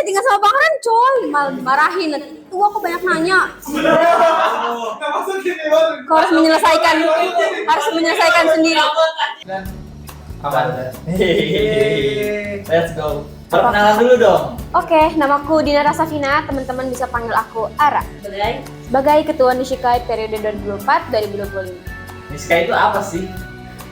chattingan sama pangeran coy, malah dimarahin. Tuh aku banyak nanya. Kau harus menyelesaikan sendiri. Aman. Let's go. Perkenalan dulu dong. Oke, namaku Dina Rasafina, teman-teman bisa panggil aku Ara. Sebagai Ketua Nishikai periode 2024-2025. Nishikai itu apa sih?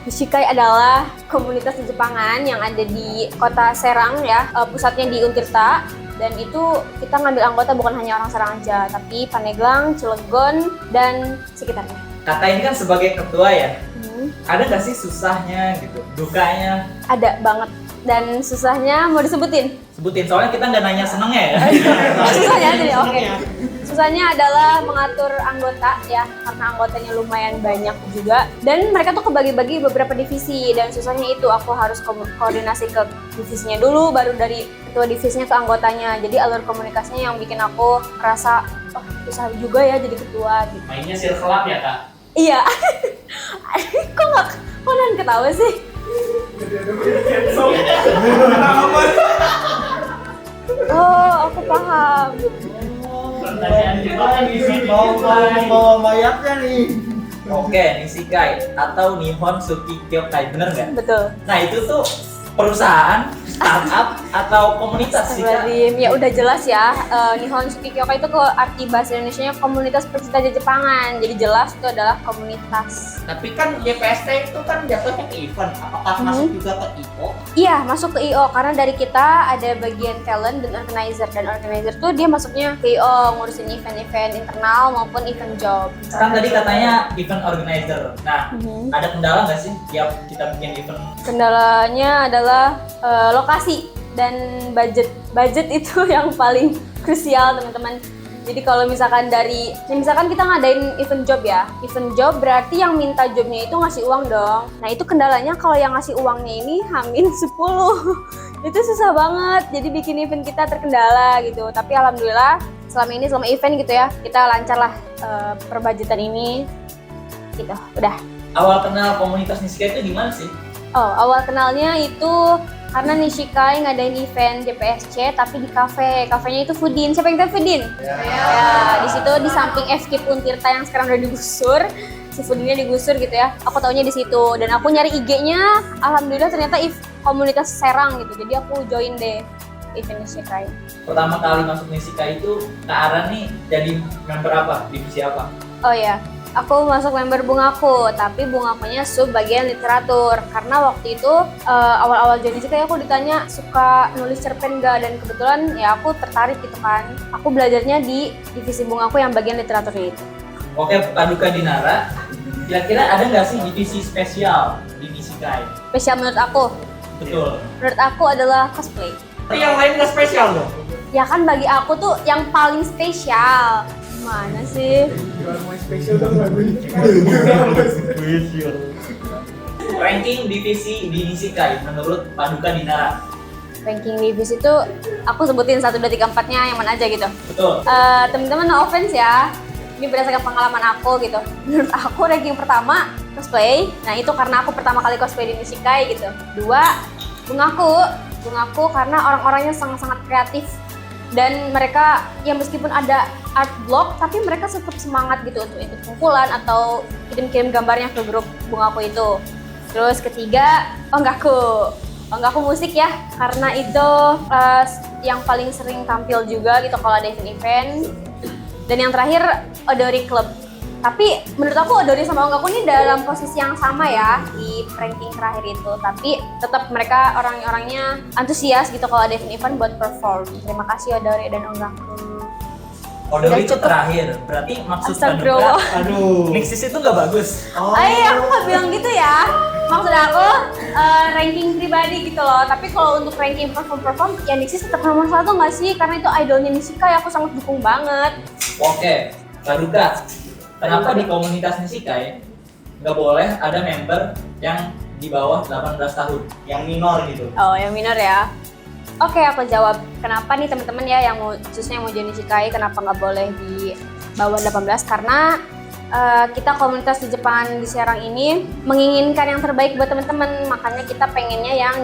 Nishikai adalah komunitas di Jepangan yang ada di kota Serang ya, pusatnya di Untirta. Dan itu kita ngambil anggota bukan hanya orang Serang aja, tapi Pandeglang, Cilegon, dan sekitarnya. Kakak ini kan sebagai ketua ya, ada nggak sih susahnya gitu, dukanya? Ada banget. Dan susahnya mau disebutin? Sebutin, soalnya kita nggak nanya senengnya ya. Susahnya aja deh, oke. Susahnya adalah mengatur anggota ya, karena anggotanya lumayan banyak juga. Dan mereka tuh kebagi-bagi beberapa divisi, dan susahnya itu aku harus koordinasi ke divisinya dulu, baru dari ketua divisinya ke anggotanya. Jadi alur komunikasinya yang bikin aku merasa, oh susah juga ya jadi ketua gitu. Mainnya circle up ya kak? Iya. Kok nan ketawa sih? Oh, aku paham. Bawa mayatnya nih. Oke, Nishikai atau Nihon Suki Kyokai, bener nggak? Betul. Nah itu tuh perusahaan, startup, atau komunitas sih kak? Astagfirullahaladzim. Ya udah jelas ya, Nihon Suki Kyokai itu arti bahasa Indonesianya komunitas pecinta Jepangan. Jadi jelas itu adalah komunitas. Tapi kan YPST itu kan jatuhnya ke event. Apakah masuk juga ke IO? Iya, masuk ke IO karena dari kita ada bagian talent dan organizer. Dan organizer tuh dia masuknya ke IO, ngurusin event-event internal maupun event job. Kan tadi katanya event organizer. Nah, ada kendala nggak sih tiap kita bikin event? Kendalanya adalah lokasi dan budget. Budget itu yang paling krusial teman-teman. Jadi kalau misalkan misalkan kita ngadain event job ya, event job berarti yang minta jobnya itu ngasih uang dong. Nah itu kendalanya kalau yang ngasih uangnya ini H-10. Itu susah banget, jadi bikin event kita terkendala gitu. Tapi alhamdulillah selama event gitu ya, kita lancar lah perbudgetan ini gitu, udah. Awal kenal komunitas Nishikai itu gimana sih? Oh, awal kenalnya itu karena Nishikai ngadain event JPSC tapi di kafe. Kafenya itu Foodin. Siapa yang tahu Foodin? Ya, di situ di samping FKIP Untirta yang sekarang udah digusur. Si Foodinnya digusur gitu ya. Aku taunya di situ dan aku nyari IG-nya. Alhamdulillah ternyata komunitas Serang gitu. Jadi aku join deh event Nishikai. Pertama kali masuk Nishikai itu Kak Ara nih jadi member apa? Divisi apa? Oh ya, aku masuk member Bungaku, tapi Bungakunya sub bagian literatur. Karena waktu itu awal-awal jadi Nishikai aku ditanya suka nulis cerpen gak, dan kebetulan ya aku tertarik gitu kan. Aku belajarnya di divisi Bungaku yang bagian literaturnya itu. Oke, Paduka Dinara, kira-kira ada nggak sih divisi spesial di Nishikai? Spesial menurut aku? Betul. Menurut aku adalah cosplay. Tapi yang lain nggak spesial dong? Ya kan bagi aku tuh yang paling spesial. Mana sih? Ranking divisi di Nishikai menurut Paduka Dinara? Ranking divisi itu aku sebutin 1, 2, 3, 4-nya yang mana aja gitu. Betul. Teman-teman no offense ya, ini berdasarkan pengalaman aku gitu. Menurut aku ranking pertama cosplay. Nah itu karena aku pertama kali cosplay di Nishikai gitu. 2, Bungaku karena orang-orangnya sangat-sangat kreatif. Dan mereka ya meskipun ada art block tapi mereka tetap semangat gitu untuk ikut kumpulan atau kirim-kirim gambarnya ke grup Bungaku itu. Terus ketiga, Onggaku musik ya, karena itu yang paling sering tampil juga gitu kalau ada event-event. Dan yang terakhir Odori Club. Tapi menurut aku Odori sama Onggaku ini dalam posisi yang sama ya di ranking terakhir itu. Tapi tetap mereka orang-orangnya antusias gitu kalau ada event-event buat perform. Terima kasih Odori dan Onggaku. Odori itu terakhir, berarti maksud Paduka, Nixis itu nggak bagus. Aku nggak bilang gitu ya. Maksud aku ranking pribadi gitu loh. Tapi kalau untuk ranking perform ya Nixis tetap nomor 1 nggak sih? Karena itu idolnya Nishikai, aku sangat dukung banget. Oke, Paduka, kenapa di komunitas Nishikai nggak boleh ada member yang di bawah 18 tahun, yang minor gitu? Oh, yang minor ya. Oke, aku jawab. Kenapa nih teman-teman ya yang khususnya yang mau join Nishikai, kenapa nggak boleh di bawah 18? Karena kita komunitas di Jepang di Serang ini menginginkan yang terbaik buat teman-teman, makanya kita pengennya yang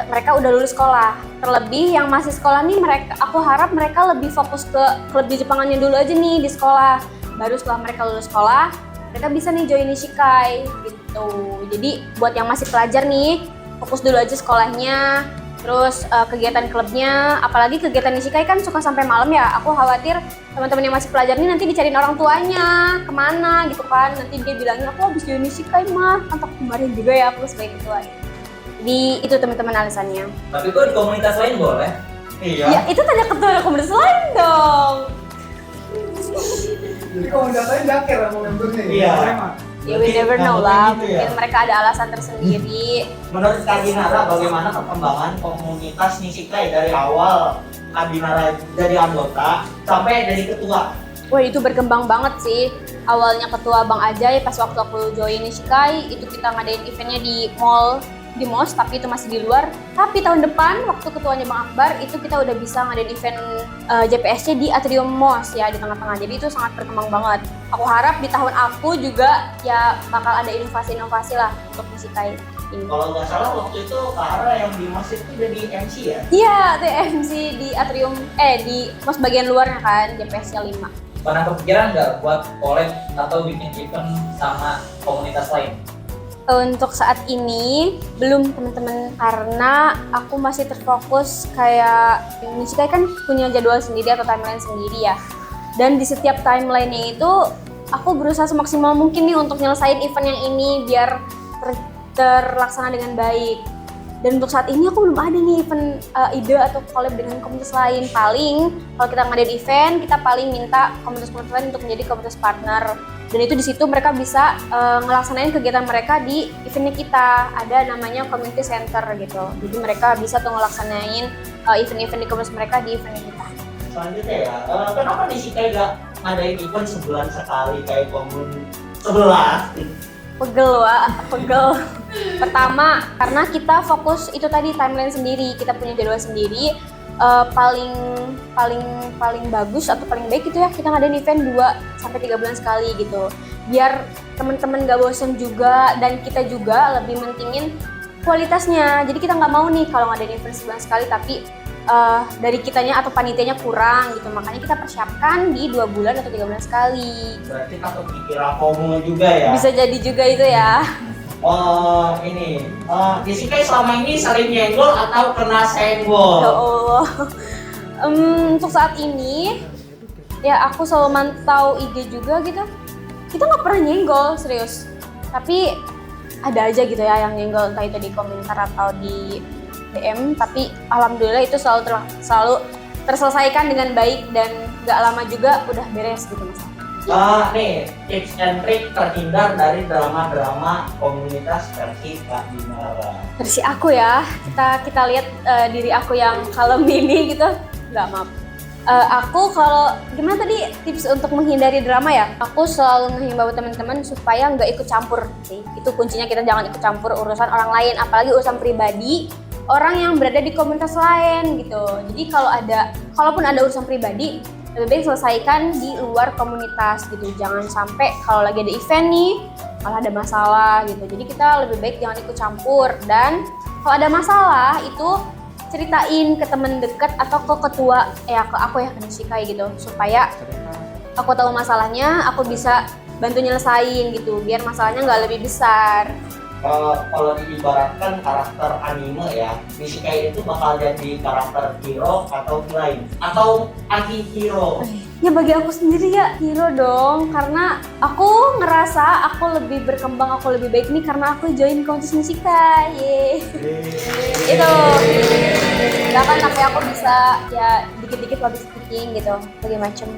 mereka udah lulus sekolah. Terlebih yang masih sekolah nih, aku harap mereka lebih fokus ke klub di Jepangannya dulu aja nih di sekolah. Baru setelah mereka lulus sekolah, mereka bisa nih join Nishikai gitu. Jadi buat yang masih pelajar nih, fokus dulu aja sekolahnya. Terus kegiatan klubnya, apalagi kegiatan Nishikai kan suka sampai malam ya. Aku khawatir teman-teman yang masih pelajar nih nanti dicariin orang tuanya kemana gitu kan. Nanti dia bilangnya aku habis join Nishikai mah, kan takut kemarin juga ya aku sebagai ketua. Jadi itu teman-teman alasannya. Tapi kok di komunitas lain boleh? Iya. Ya itu tanya ketua komunitas lain dong. Jadi komunitas lain dakir sama membernya. Iya. Ya we Berarti never know nggak lah, begitu ya? mungkin mereka ada alasan tersendiri. Menurut Kak Dinara, bagaimana perkembangan komunitas Nishikai dari awal Kak Dinara jadi anggota sampai jadi ketua? Wah itu berkembang banget sih. Awalnya ketua Bang Ajay pas waktu aku join Nishikai, itu kita ngadain eventnya di mall, di MOS, tapi itu masih di luar. Tapi tahun depan waktu ketuanya Bang Akbar, itu kita udah bisa ngadain event JPSC di Atrium MOS ya, di tengah-tengah. Jadi itu sangat berkembang banget. Aku harap di tahun aku juga ya bakal ada inovasi-inovasi lah untuk Nishikai ini. Kalau nggak salah waktu itu Kak Ara yang di MOS itu jadi MC ya? Iya, TMC di Atrium, di MOS bagian luarnya kan, JPSC 5. Pernah kepikiran nggak buat collab atau bikin event sama komunitas lain? Untuk saat ini belum teman-teman, karena aku masih terfokus kayak Nishikai kan punya jadwal sendiri atau timeline sendiri ya. Dan di setiap timeline-nya itu aku berusaha semaksimal mungkin nih untuk nyelesain event yang ini biar terlaksana dengan baik. Dan untuk saat ini aku belum ada nih event ide atau collab dengan komunitas lain. Paling kalau kita ngadain event, kita paling minta komunitas-komunitas lain untuk menjadi komunitas partner. Dan itu di situ mereka bisa ngelaksanain kegiatan mereka di eventnya kita. Ada namanya community center gitu. Jadi mereka bisa tuh ngelaksanain event-event di komunitas mereka di eventnya kita. Selanjutnya ya, kenapa Nishikai nggak ngadain event sebulan sekali kayak komun 11? Pegel. Pertama, karena kita fokus itu tadi timeline sendiri, kita punya jadwal sendiri. Paling bagus atau paling baik itu ya kita ngadain event 2-3 bulan sekali gitu. Biar teman-teman gak bosen juga dan kita juga lebih mentingin kualitasnya. Jadi kita nggak mau nih kalau ngadain event sebulan sekali tapi dari kitanya atau panitianya kurang gitu. Makanya kita persiapkan di 2 bulan atau 3 bulan sekali. Berarti takut dikira komo juga ya? Bisa jadi juga itu ya. Oh ini, Nishikai selama ini sering nyenggol atau kena senggol? Ya Allah. Untuk saat ini ya aku selalu mantau IG juga gitu. Kita nggak pernah nyenggol serius. Tapi ada aja gitu ya yang nyenggol, entah itu di komentar atau di DM. Tapi alhamdulillah itu selalu terselesaikan dengan baik dan nggak lama juga udah beres gitu masalah. Nih, tips and trick terhindar dari drama-drama komunitas versi Kak Dinara. Versi aku ya, kita lihat diri aku yang kalem ini gitu. Nggak, maaf. Aku kalau gimana tadi tips untuk menghindari drama ya? Aku selalu menghimbau teman-teman supaya nggak ikut campur sih. Itu kuncinya, kita jangan ikut campur urusan orang lain, apalagi urusan pribadi orang yang berada di komunitas lain gitu. Jadi kalaupun ada urusan pribadi, lebih baik selesaikan di luar komunitas gitu. Jangan sampai kalau lagi ada event nih malah ada masalah gitu. Jadi kita lebih baik jangan ikut campur, dan kalau ada masalah itu ceritain ke teman dekat atau ke ketua ya, ke aku ya, ke Nishikai gitu, supaya aku tahu masalahnya, aku bisa bantu nyelesain gitu biar masalahnya nggak lebih besar. Kalau diibaratkan karakter anime ya, Nishikai itu bakal jadi karakter hero atau villain atau anti hero. Ya bagi aku sendiri ya hero dong, karena aku ngerasa aku lebih berkembang, aku lebih baik nih karena aku join komunitas Nishikai. Itu. Bahkan sampai aku bisa ya dikit-dikit public speaking gitu, berbagai macam.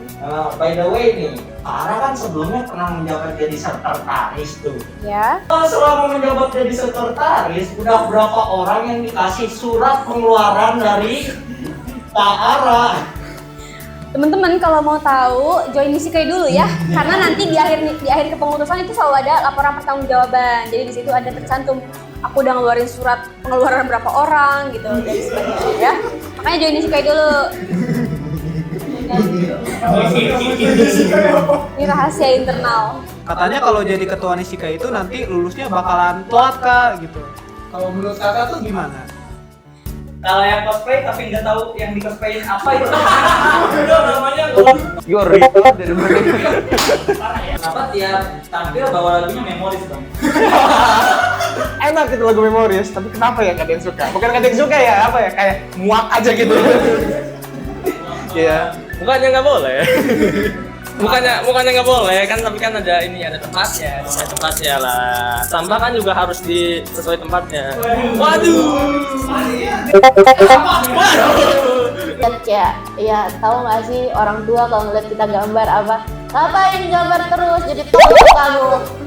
By the way nih, Ara kan sebelumnya pernah menjabat jadi sekretaris tuh. Ya. Selama menjabat jadi sekretaris, udah berapa orang yang dikasih surat pengeluaran dari Kak Ara? Teman-teman kalau mau tahu join Nishikai dulu ya, karena nanti di akhir kepengurusan itu selalu ada laporan pertanggungjawaban. Jadi di situ ada tercantum aku udah ngeluarin surat pengeluaran berapa orang gitu dan sebagainya ya. Makanya join Nishikai dulu. Ini rahasia internal. Katanya kalau jadi ketua Nishika itu nanti lulusnya bakalan telat kak gitu. Kalau menurut kakak tuh Gimana? Kalau yang cosplay tapi nggak tahu yang di cosplayin apa itu. Udah namanya You're retard dari mana? Kenapa tiap tampil bawa lagunya memoris dong? Enak itu lagu Memories, tapi kenapa ya nggak ada yang suka? Bukan nggak ada yang suka ya, apa ya? Kayak muak aja gitu. Iya. Bukannya nggak boleh. bukannya nggak boleh kan, tapi kan ada ini, ada tempatnya, sesuai tempatnya lah. Sampah kan juga harus sesuai tempatnya. Waduh. Dan kayak ya tahu nggak sih orang tua kalau ngeliat kita gambar apa, ngapain gambar terus jadi tolong kamu